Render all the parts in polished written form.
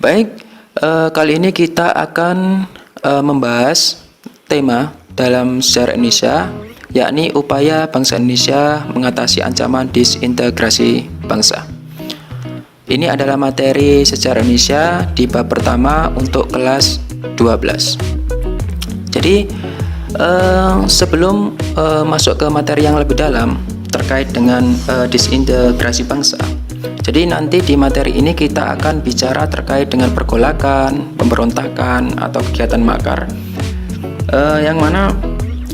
Baik, kali ini kita akan membahas tema dalam sejarah Indonesia, yakni upaya bangsa Indonesia mengatasi ancaman disintegrasi bangsa. Ini adalah materi sejarah Indonesia di bab pertama untuk kelas 12. Jadi, sebelum masuk ke materi yang lebih dalam terkait dengan disintegrasi bangsa, jadi nanti di materi ini kita akan bicara terkait dengan pergolakan, pemberontakan, atau kegiatan makar, yang mana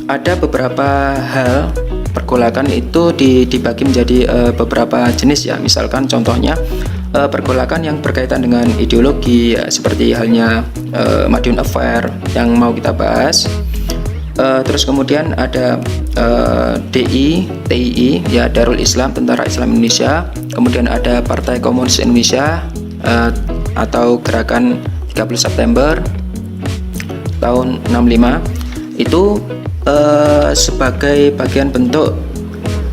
ada beberapa hal pergolakan itu dibagi menjadi beberapa jenis ya. Misalkan contohnya pergolakan yang berkaitan dengan ideologi ya, seperti halnya Madiun Affair yang mau kita bahas. Terus kemudian ada TII ya, Darul Islam, Tentara Islam Indonesia. Kemudian ada Partai Komunis Indonesia atau Gerakan 30 September tahun 65. Itu sebagai bagian bentuk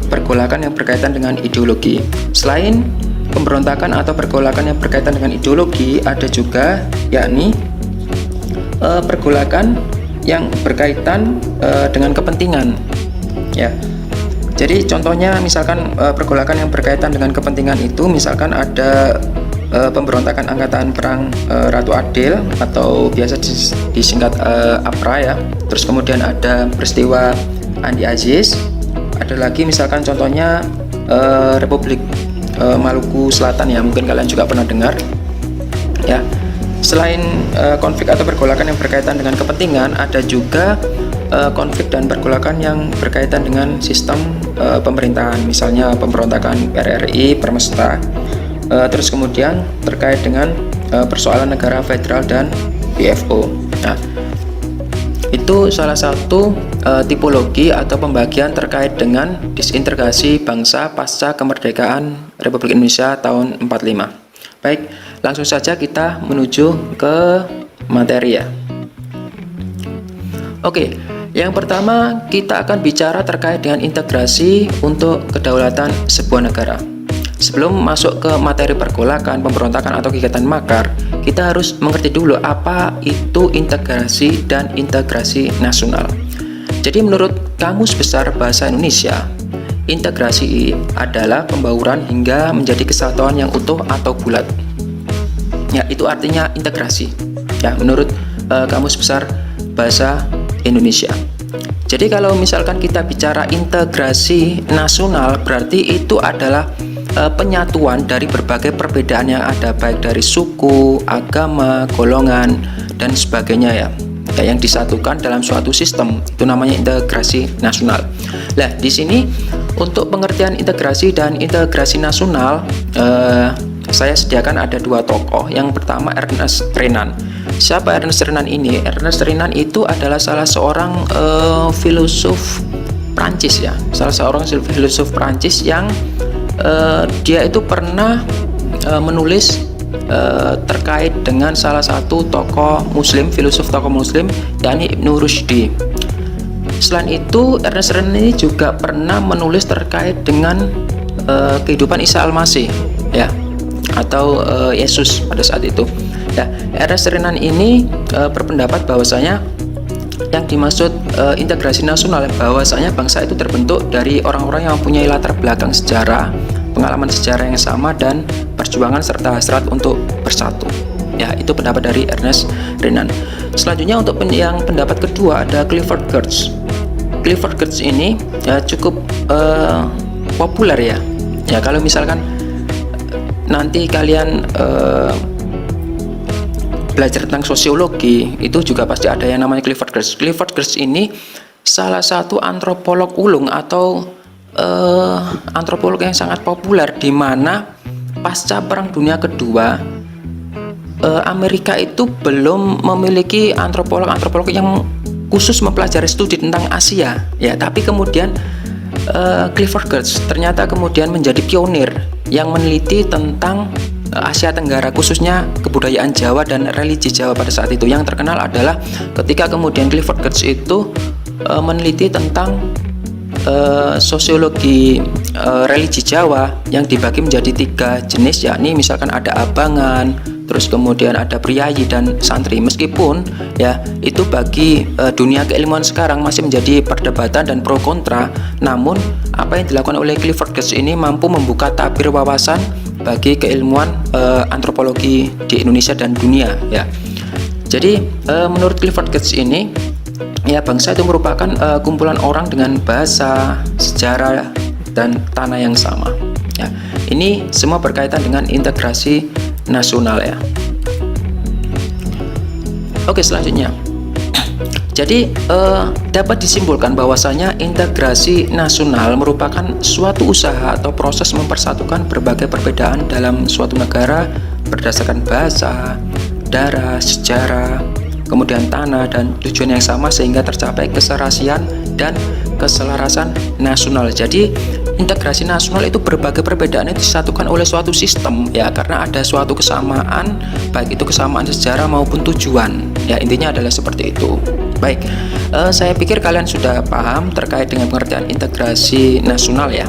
pergolakan yang berkaitan dengan ideologi. Selain pemberontakan atau pergolakan yang berkaitan dengan ideologi, ada juga yakni pergolakan yang berkaitan dengan kepentingan ya. Jadi contohnya misalkan pergolakan yang berkaitan dengan kepentingan itu misalkan ada pemberontakan Angkatan Perang Ratu Adil atau biasa disingkat APRA ya. Terus kemudian ada peristiwa Andi Aziz. Ada lagi misalkan contohnya Republik Maluku Selatan ya, mungkin kalian juga pernah dengar ya. Selain konflik atau pergolakan yang berkaitan dengan kepentingan, ada juga konflik dan pergolakan yang berkaitan dengan sistem pemerintahan, misalnya pemberontakan RRI, Permesta, terus kemudian terkait dengan persoalan negara federal dan BFO. Nah, itu salah satu tipologi atau pembagian terkait dengan disintegrasi bangsa pasca kemerdekaan Republik Indonesia tahun 45. Baik, langsung saja kita menuju ke materi ya. Oke, yang pertama kita akan bicara terkait dengan integrasi untuk kedaulatan sebuah negara. Sebelum masuk ke materi pergolakan, pemberontakan atau kegiatan makar, kita harus mengerti dulu apa itu integrasi dan integrasi nasional. Jadi menurut Kamus Besar Bahasa Indonesia, integrasi adalah pembauran hingga menjadi kesatuan yang utuh atau bulat. Ya, itu artinya integrasi. Ya, menurut Kamus Besar Bahasa Indonesia. Jadi kalau misalkan kita bicara integrasi nasional, berarti itu adalah penyatuan dari berbagai perbedaan yang ada, baik dari suku, agama, golongan, dan sebagainya ya, yang disatukan dalam suatu sistem. Itu namanya integrasi nasional. Nah, di sini untuk pengertian integrasi dan integrasi nasional, saya sediakan ada dua tokoh. Yang pertama Ernest Renan. Siapa Ernest Renan ini? Ernest Renan itu adalah salah seorang filosof Prancis ya, salah seorang filosof Prancis yang dia itu pernah menulis terkait dengan salah satu tokoh Muslim, filosof tokoh Muslim, yakni Ibnu Rushdi. Selain itu, Ernest Renan ini juga pernah menulis terkait dengan kehidupan Isa Al-Masih ya, atau Yesus pada saat itu. Ya, Ernest Renan ini berpendapat bahwasanya yang dimaksud integrasi nasional, bahwasanya bangsa itu terbentuk dari orang-orang yang mempunyai latar belakang sejarah, pengalaman sejarah yang sama, dan perjuangan serta hasrat untuk bersatu. Ya, itu pendapat dari Ernest Renan. Selanjutnya untuk yang pendapat kedua ada Clifford Geertz. Clifford Geertz ini ya cukup populer ya. Ya, kalau misalkan nanti kalian belajar tentang sosiologi, itu juga pasti ada yang namanya Clifford Geertz. Clifford Geertz ini salah satu antropolog ulung atau antropolog yang sangat populer, di mana pasca Perang Dunia Kedua Amerika itu belum memiliki antropolog yang khusus mempelajari studi tentang Asia ya, tapi kemudian Clifford Geertz ternyata kemudian menjadi pionir yang meneliti tentang Asia Tenggara, khususnya kebudayaan Jawa dan religi Jawa pada saat itu. Yang terkenal adalah ketika kemudian Clifford Geertz itu meneliti tentang sosiologi religi Jawa yang dibagi menjadi 3 jenis, yakni misalkan ada abangan, terus kemudian ada priayi dan santri. Meskipun ya itu bagi dunia keilmuan sekarang masih menjadi perdebatan dan pro kontra, namun apa yang dilakukan oleh Clifford Geertz ini mampu membuka tabir wawasan bagi keilmuan antropologi di Indonesia dan dunia ya. Jadi menurut Clifford Geertz ini ya, bangsa itu merupakan kumpulan orang dengan bahasa, sejarah, dan tanah yang sama. Ya, ini semua berkaitan dengan integrasi nasional ya. Oke, selanjutnya. Jadi dapat disimpulkan bahwasanya integrasi nasional merupakan suatu usaha atau proses mempersatukan berbagai perbedaan dalam suatu negara berdasarkan bahasa, darah, sejarah, kemudian tanah, dan tujuan yang sama sehingga tercapai keserasian dan keselarasan nasional. Jadi integrasi nasional itu berbagai perbedaan itu disatukan oleh suatu sistem ya, karena ada suatu kesamaan, baik itu kesamaan sejarah maupun tujuan ya, intinya adalah seperti itu. Baik, saya pikir kalian sudah paham terkait dengan pengertian integrasi nasional ya.